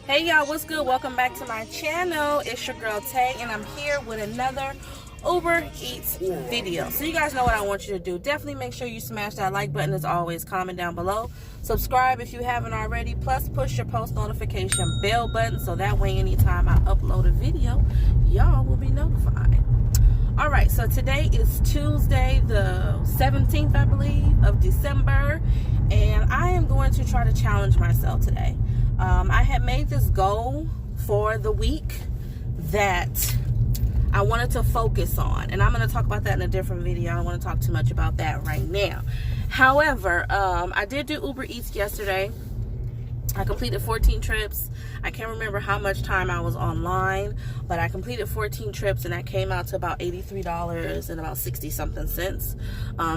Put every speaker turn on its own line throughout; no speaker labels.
Hey y'all, what's good? Welcome back to my channel. It's your girl Tay, and I'm here with another Uber Eats video. So you guys know what I want you to do. Definitely make sure you smash that like button as always. Comment down below. Subscribe if you haven't already. Plus push your post notification bell button so that way anytime I upload a video, y'all will be notified. Alright, so today is Tuesday the 17th, I believe, of December. And I am going to try to challenge myself today. I had made this goal for the week that I wanted to focus on, and I'm going to talk about that in a different video. I don't want to talk too much about that right now. However, I did do Uber Eats yesterday. I completed 14 trips. I can't remember how much time I was online, but I completed 14 trips, and that came out to about $83 and about 60 something cents.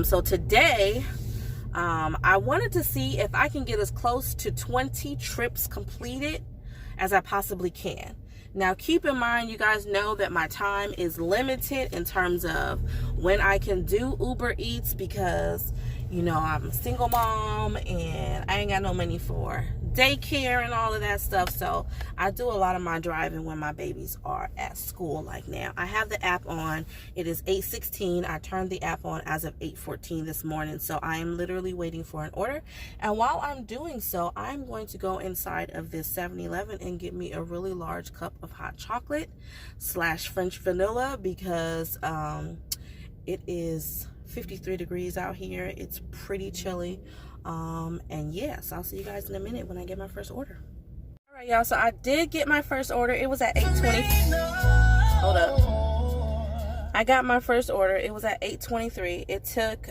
So today, I wanted to see if I can get as close to 20 trips completed as I possibly can. Now, keep in mind, you guys know that my time is limited in terms of when I can do Uber Eats because, you know, I'm a single mom and I ain't got no money for daycare and all of that stuff. So I do a lot of my driving when my babies are at school like now. I have the app on. It is 8:16. I turned the app on as of 8:14 this morning. So I am literally waiting for an order. And while I'm doing so, I'm going to go inside of this 7-Eleven and get me a really large cup of hot chocolate / French vanilla because it is 53 degrees out here. It's pretty chilly. And yes, I'll see you guys in a minute when I get my first order. All right, y'all, so I did get my first order. It was at 8:20. Hold up. I got my first order. It was at 8:23. It took,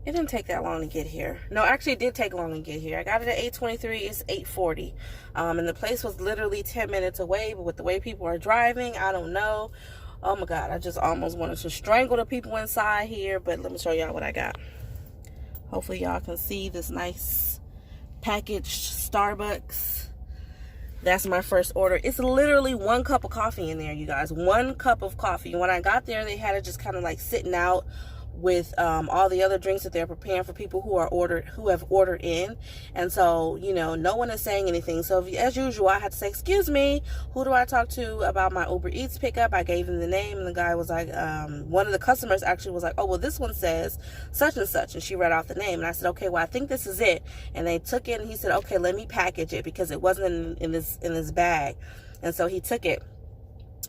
it didn't take that long to get here. No, actually it did take long to get here. I got it at 8:23. It's 8:40. And the place was literally 10 minutes away, but with the way people are driving, I don't know. Oh my God, I just almost wanted to strangle the people inside here, but let me show y'all what I got. Hopefully y'all can see this nice packaged Starbucks. That's my first order. It's literally 1 cup of coffee in there, you guys. 1 cup of coffee. When I got there, they had it just kind of like sitting out with all the other drinks that they're preparing for people who have ordered in. And so, you know, no one is saying anything. So as usual, I had to say, excuse me, who do I talk to about my Uber Eats pickup? I gave him the name, and the guy was like, one of the customers actually was like, oh, well, this one says such and such, and she read off the name. And I said, okay, well, I think this is it. And they took it, and he said, okay, let me package it because it wasn't in this bag. And so he took it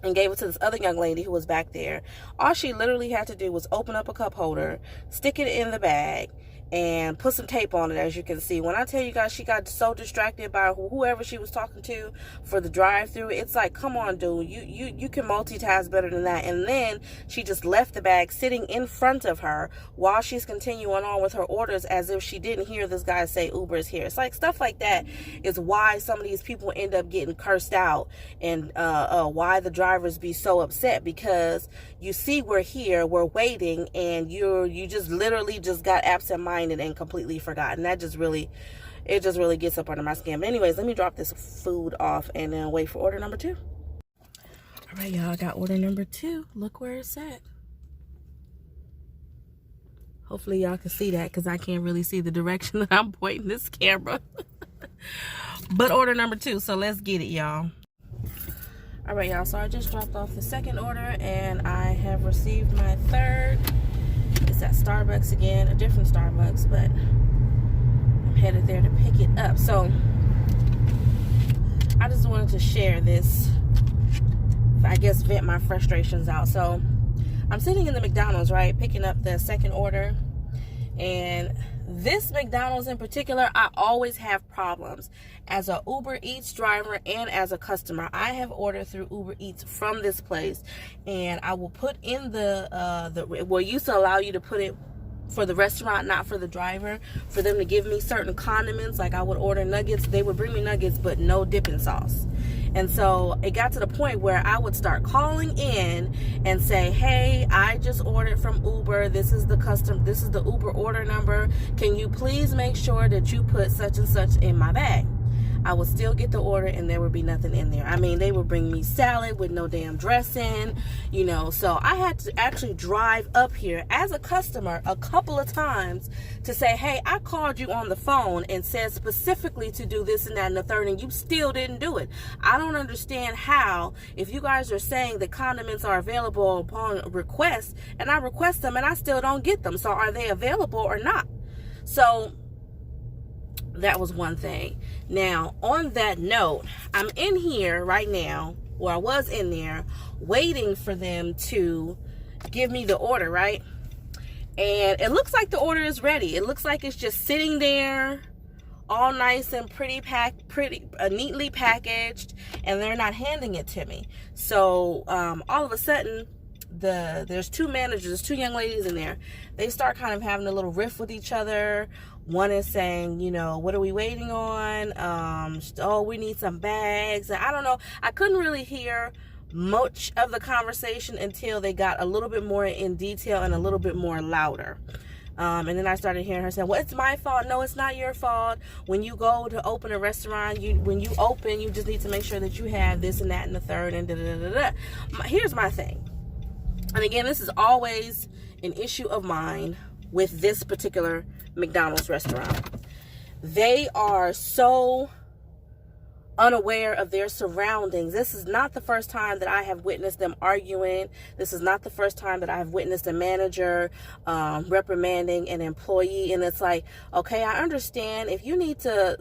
and gave it to this other young lady who was back there. All she literally had to do was open up a cup holder, stick it in the bag, and put some tape on it, as you can see. When I tell you guys, she got so distracted by whoever she was talking to for the drive-through. It's like, come on, dude, you can multitask better than that. And then she just left the bag sitting in front of her while she's continuing on with her orders as if she didn't hear this guy say Uber is here. It's like stuff like that is why some of these people end up getting cursed out, and why the drivers be so upset, because you see we're here, we're waiting, and you just literally just got absent-minded and completely forgotten. That just really, it just really gets up under my skin. But anyways, let me drop this food off and then wait for order number 2. All right, y'all, I got order number 2. Look where it's at. Hopefully y'all can see that because I can't really see the direction that I'm pointing this camera. But order number 2, so let's get it, y'all. All right, y'all, so I just dropped off the second order and I have received my third. It's at Starbucks again, a different Starbucks, but I'm headed there to pick it up. So I just wanted to share this, I guess, vent my frustrations out. So I'm sitting in the McDonald's, right, picking up the second order, and this McDonald's in particular, I always have problems. As a Uber Eats driver and as a customer, I have ordered through Uber Eats from this place, and I will put in well, it used to allow you to put it for the restaurant, not for the driver, for them to give me certain condiments. Like I would order nuggets, they would bring me nuggets, but no dipping sauce. And so it got to the point where I would start calling in and say, hey, I just ordered from Uber. This is the Uber order number. Can you please make sure that you put such and such in my bag? I would still get the order and there would be nothing in there. I mean, they would bring me salad with no damn dressing, you know. So I had to actually drive up here as a customer a couple of times to say, hey, I called you on the phone and said specifically to do this and that and the third, and you still didn't do it. I don't understand how, if you guys are saying that condiments are available upon request, and I request them and I still don't get them. So are they available or not? So that was one thing. Now, on that note, I'm in here right now, or I was in there, waiting for them to give me the order, right? And it looks like the order is ready. It looks like it's just sitting there, all nice and neatly packaged, and they're not handing it to me. So all of a sudden, there's two managers, there's two young ladies in there. They start kind of having a little riff with each other. One is saying, you know, what are we waiting on? Oh, we need some bags. And I don't know. I couldn't really hear much of the conversation until they got a little bit more in detail and a little bit more louder. And then I started hearing her say, well, it's my fault. No, it's not your fault. When you go to open a restaurant, when you open, you just need to make sure that you have this and that and the third and da-da-da-da-da. Here's my thing. And again, this is always an issue of mine with this particular McDonald's restaurant. They are so unaware of their surroundings. This is not the first time that I have witnessed them arguing. This is not the first time that I've witnessed a manager reprimanding an employee. And it's like, okay, I understand if you need to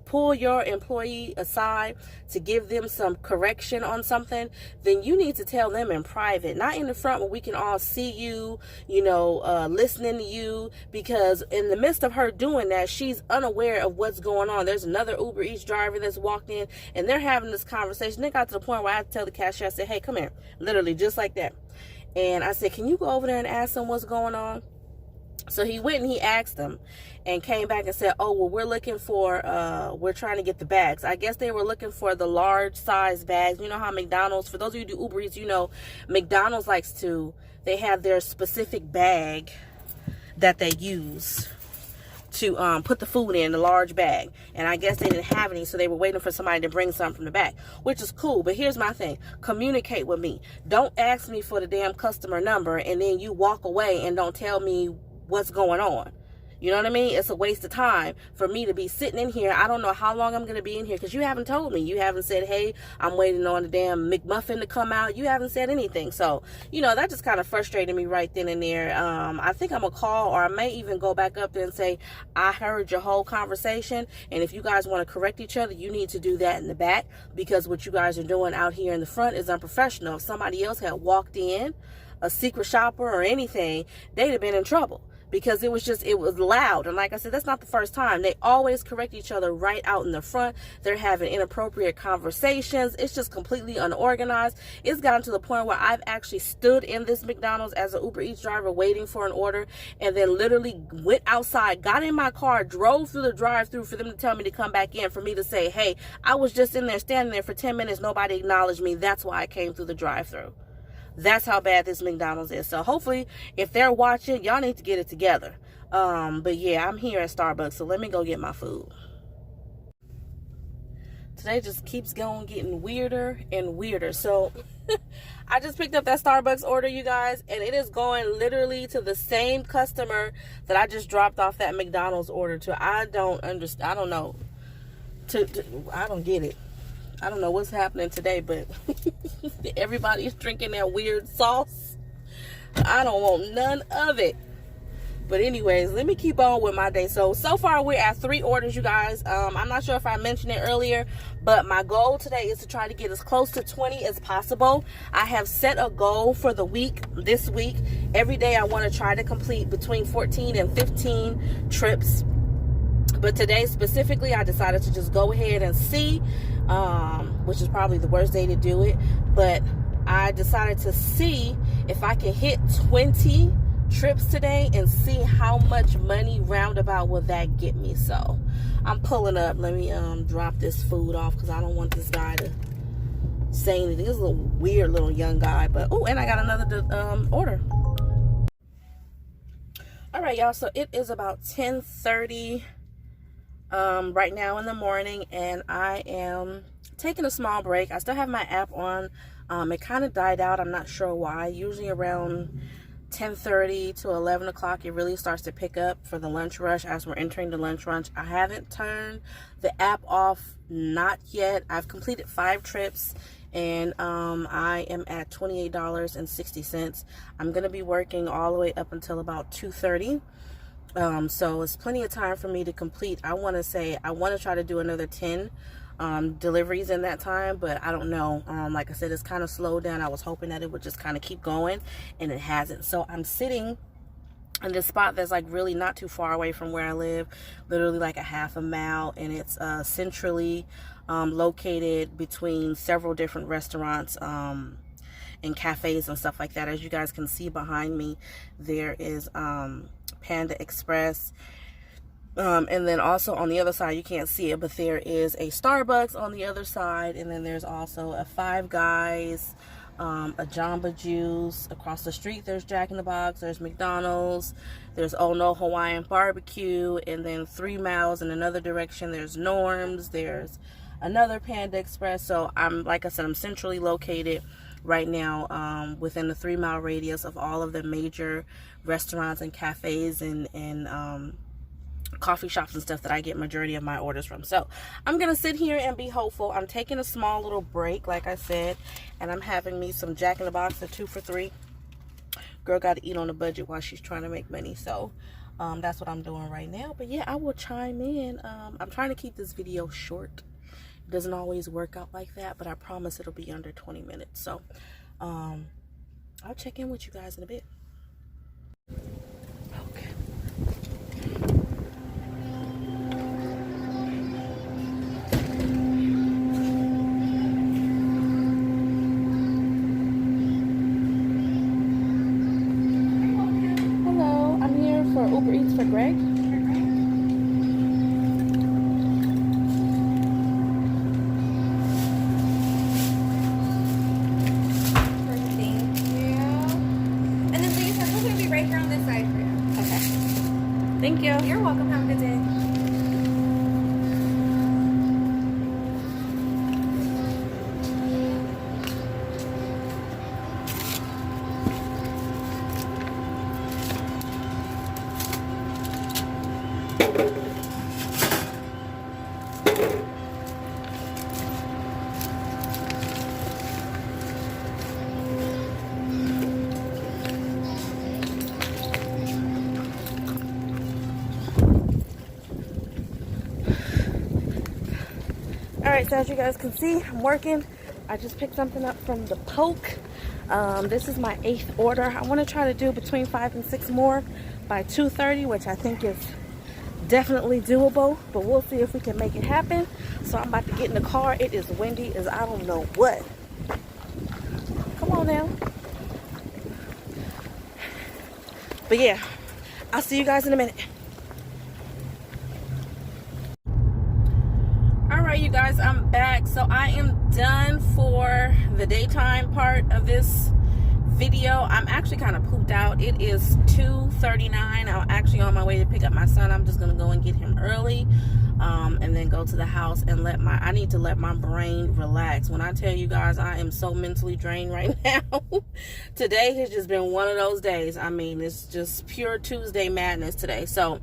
pull your employee aside to give them some correction on something, then you need to tell them in private, not in the front where we can all see you, you know, listening to you, because in the midst of her doing that, she's unaware of what's going on. There's another Uber Eats driver that's walked in and they're having this conversation. They got to the point where I had to tell the cashier, I said, hey, come here, literally just like that. And I said, can you go over there and ask them what's going on? So he went and he asked them and came back and said, oh, well, we're trying to get the bags. I guess they were looking for the large size bags. You know how McDonald's, for those of you who do Uber Eats, you know, McDonald's they have their specific bag that they use to put the food in, the large bag. And I guess they didn't have any, so they were waiting for somebody to bring some from the back, which is cool. But here's my thing. Communicate with me. Don't ask me for the damn customer number and then you walk away and don't tell me what's going on. You know what I mean? It's a waste of time for me to be sitting in here. I don't know how long I'm going to be in here because you haven't told me. You haven't said, hey, I'm waiting on the damn McMuffin to come out. You haven't said anything. So, you know, that just kind of frustrated me right then and there. I think I'm going to call, or I may even go back up there and say, I heard your whole conversation. And if you guys want to correct each other, you need to do that in the back, because what you guys are doing out here in the front is unprofessional. If somebody else had walked in, a secret shopper or anything, they'd have been in trouble. Because it was loud. And like I said, that's not the first time. They always correct each other right out in the front. They're having inappropriate conversations. It's just completely unorganized. It's gotten to the point where I've actually stood in this McDonald's as an Uber Eats driver waiting for an order, and then literally went outside, got in my car, drove through the drive-thru for them to tell me to come back in, for me to say, hey, I was just in there standing there for 10 minutes. Nobody acknowledged me. That's why I came through the drive-thru. That's how bad this McDonald's is. So hopefully, if they're watching, y'all need to get it together. But yeah, I'm here at Starbucks, so let me go get my food. Today just keeps getting weirder and weirder. So I just picked up that Starbucks order, you guys, and it is going literally to the same customer that I just dropped off that McDonald's order to. I don't understand. I don't know. I don't get it. I don't know what's happening today, but everybody's drinking that weird sauce. I don't want none of it. But anyways, let me keep on with my day. So far we're at 3 orders, you guys. I'm not sure if I mentioned it earlier, but my goal today is to try to get as close to 20 as possible. I have set a goal for the week, this week. Every day I want to try to complete between 14 and 15 trips. But today specifically, I decided to just go ahead and see, which is probably the worst day to do it. But I decided to see if I can hit 20 trips today and see how much money roundabout will that get me. So I'm pulling up. Let me drop this food off because I don't want this guy to say anything. He's a little weird little young guy. But, oh, and I got another order. All right, y'all. So it is about 10:30. right now in the morning, and I am taking a small break. I still have my app on. It kind of died out. I'm not sure why. Usually around 10:30 to 11 o'clock it really starts to pick up for the lunch rush. As we're entering the lunch rush, I haven't turned the app off, not yet. I've completed 5 trips, and I am at $28.60. I'm gonna be working all the way up until about 2:30. So it's plenty of time for me to complete. I want to try to do another 10 deliveries in that time, but I don't know. Like I said, it's kind of slowed down. I was hoping that it would just kind of keep going, and it hasn't. So I'm sitting in this spot that's like really not too far away from where I live, literally like a half a mile, and it's centrally located between several different restaurants and cafes and stuff like that. As you guys can see behind me, there is Panda Express. And then also on the other side, you can't see it, but there is a Starbucks on the other side. And then there's also a Five Guys, a Jamba Juice. Across the street, there's Jack in the Box. There's McDonald's. There's Oh No Hawaiian Barbecue. And then 3 miles in another direction, there's Norm's. There's another Panda Express. So like I said, I'm centrally located right now within the 3-mile radius of all of the major restaurants and cafes and coffee shops and stuff that I get majority of my orders from. So I'm gonna sit here and be hopeful. I'm taking a small little break, like I said, and I'm having me some Jack in the Box, a 2 for $3. Girl got to eat on a budget while she's trying to make money. So that's what I'm doing right now. But yeah, I will chime in. I'm trying to keep this video short. It doesn't always work out like that, but I promise it'll be under 20 minutes. So I'll check in with you guys in a bit. Okay. For Ubereats for Greg.
Thank you. And then so you said we're going to be right here on this side for you.
Okay. Thank you.
You're welcome. Have a good day.
Alright, so as you guys can see, I'm working. I just picked something up from the Poke. This is my 8th order. I want to try to do between 5 and 6 more by 2:30, which I think is definitely doable, but we'll see if we can make it happen. So I'm about to get in the car. It is windy as I don't know what. Come on now. But yeah, I'll see you guys in a minute. Alright, you guys, I'm back. So I am done for the daytime part of this video. I'm actually kind of pooped out. It is 2:39. I'm actually on my way to pick up my son. I'm just gonna go and get him early, and then go to the house and I need to let my brain relax. When I tell you guys, I am so mentally drained right now. Today has just been one of those days. I mean, it's just pure Tuesday madness today. So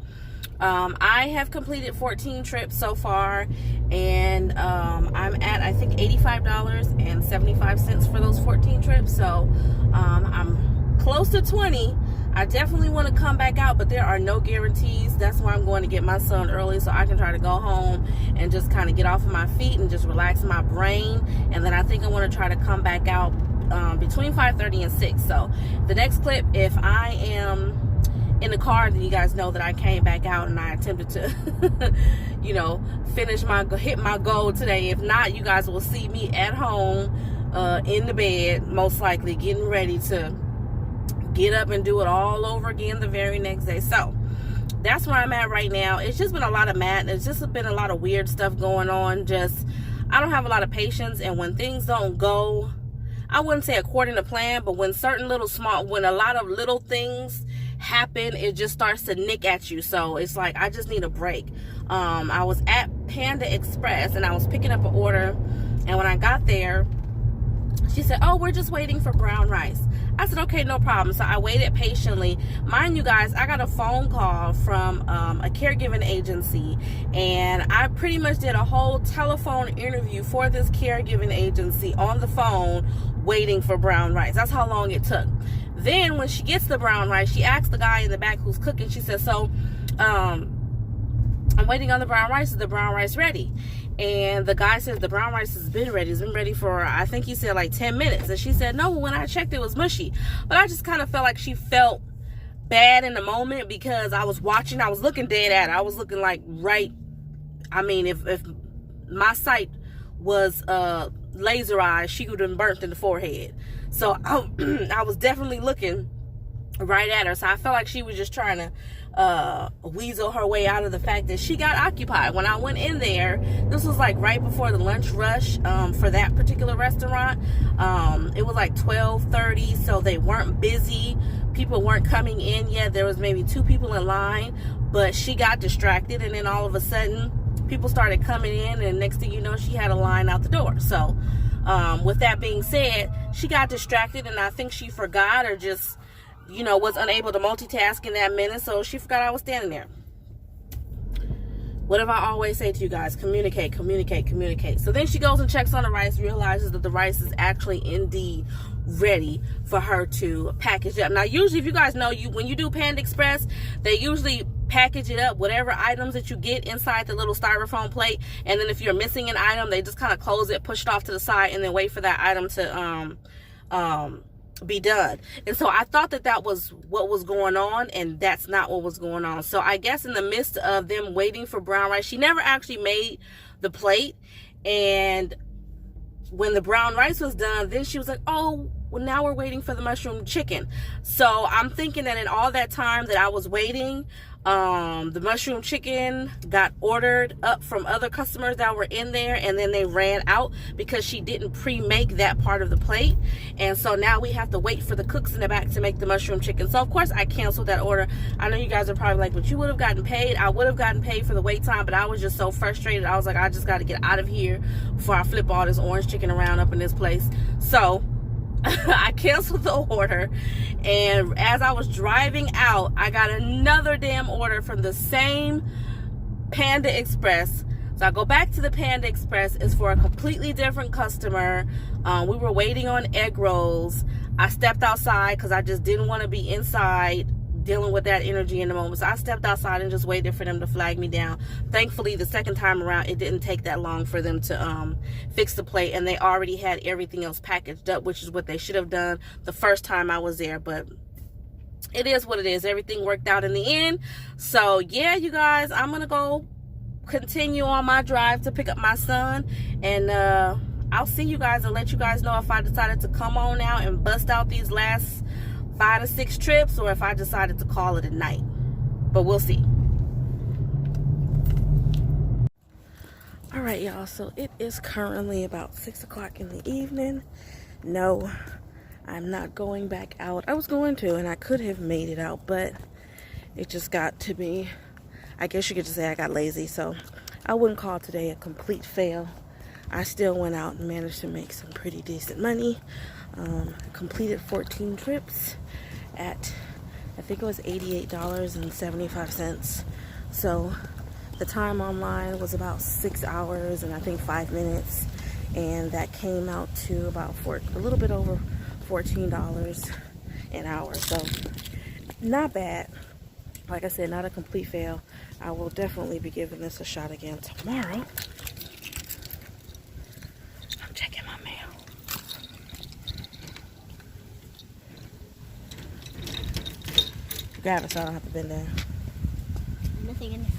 I have completed 14 trips so far, and I'm at, I think, $85.75 for those 14 trips. So I'm close to 20. I definitely want to come back out, but there are no guarantees. That's why I'm going to get my son early so I can try to go home and just kind of get off of my feet and just relax my brain. And then I think I want to try to come back out between 5:30 and 6. So the next clip, if I am in the car, then you guys know that I came back out and I attempted to you know, hit my goal today. If not, you guys will see me at home in the bed, most likely getting ready to get up and do it all over again the very next day. So that's where I'm at right now. It's just been a lot of madness. It's just been a lot of weird stuff going on. I don't have a lot of patience, and when things don't go, I wouldn't say according to plan, but when when a lot of little things happen, it just starts to nick at you. So it's like I just need a break. I was at Panda Express and I was picking up an order, and when I got there, she said, oh, we're just waiting for brown rice. I said, okay, no problem. So I waited patiently. Mind you guys, I got a phone call from a caregiving agency, and I pretty much did a whole telephone interview for this caregiving agency on the phone waiting for brown rice. That's how long it took. Then when she gets the brown rice, she asks the guy in the back who's cooking, she says, so I'm waiting on the brown rice. Is the brown rice ready? And the guy says the brown rice has been ready. It's been ready for, I think he said like 10 minutes. And she said, no, when I checked, it was mushy. But I just kind of felt like she felt bad in the moment because I was watching, I was looking dead at her. I was looking like right, I mean, if my sight was laser eyes, she would have been burnt in the forehead. So I was definitely looking right at her. So I felt like she was just trying to weasel her way out of the fact that she got occupied. When I went in there, this was like right before the lunch rush for that particular restaurant. It was like 12:30, so they weren't busy. People weren't coming in yet. There was maybe 2 people in line, but she got distracted, and then all of a sudden people started coming in, and next thing you know, she had a line out the door. So with that being said, she got distracted, and I think she forgot or just, you know, was unable to multitask in that minute, so she forgot I was standing there. What do I always say to you guys? Communicate, communicate, communicate. So then she goes and checks on the rice, realizes that the rice is actually indeed ready for her to package up. Now, usually, if you guys know, when you do Panda Express, they usually package it up, whatever items that you get inside the little styrofoam plate, and then if you're missing an item, they just kind of close it, push it off to the side, and then wait for that item to be done. And so I thought that was what was going on, and that's not what was going on. So I guess in the midst of them waiting for brown rice, she never actually made the plate, and when the brown rice was done, then she was like, oh, well, now we're waiting for the mushroom chicken. So I'm thinking that in all that time that I was waiting, the mushroom chicken got ordered up from other customers that were in there, and then they ran out because she didn't pre-make that part of the plate. And so now we have to wait for the cooks in the back to make the mushroom chicken. So of course I canceled that order. I know you guys are probably like, but you would have gotten paid. I would have gotten paid for the wait time, but I was just so frustrated. I was like, I just got to get out of here before I flip all this orange chicken around up in this place. So I canceled the order, and as I was driving out, I got another damn order from the same Panda Express. So I go back to the Panda Express. It's for a completely different customer. We were waiting on egg rolls. I stepped outside because I just didn't want to be inside dealing with that energy in the moment. So I stepped outside and just waited for them to flag me down. Thankfully, the second time around, it didn't take that long for them to fix the plate, and they already had everything else packaged up, which is what they should have done the first time I was there. But it is what it is. Everything worked out in the end. So yeah, you guys, I'm gonna go continue on my drive to pick up my son, and I'll see you guys and let you guys know if I decided to come on out and bust out these last 5 to 6 trips, or if I decided to call it a night. But we'll see. All right, y'all, so it is currently about 6 o'clock in the evening. No, I'm not going back out. I was going to, and I could have made it out, but it just got to be, I guess you could just say I got lazy. So I wouldn't call today a complete fail. I still went out and managed to make some pretty decent money. Completed 14 trips at, I think it was $88.75. So the time online was about 6 hours and I think 5 minutes, and that came out to about a little bit over $14 an hour. So not bad. Like I said, not a complete fail. I will definitely be giving this a shot again tomorrow. I'm checking my mail. Grab it so I don't have to bend down.
Nothing in there.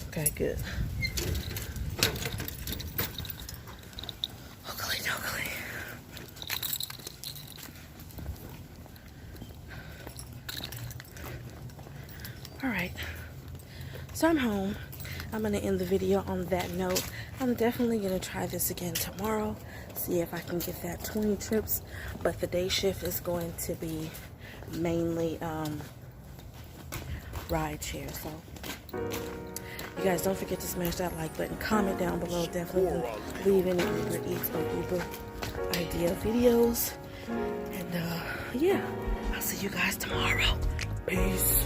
Okay, good. Oakley dokley. Alright. So I'm home. I'm going to end the video on that note. I'm definitely going to try this again tomorrow. See if I can get that 20 trips. But the day shift is going to be mainly ride share. So You guys don't forget to smash that like button. Comment down below. Definitely leave any Uber Eats or Uber idea videos. And yeah, I'll see you guys tomorrow. Peace.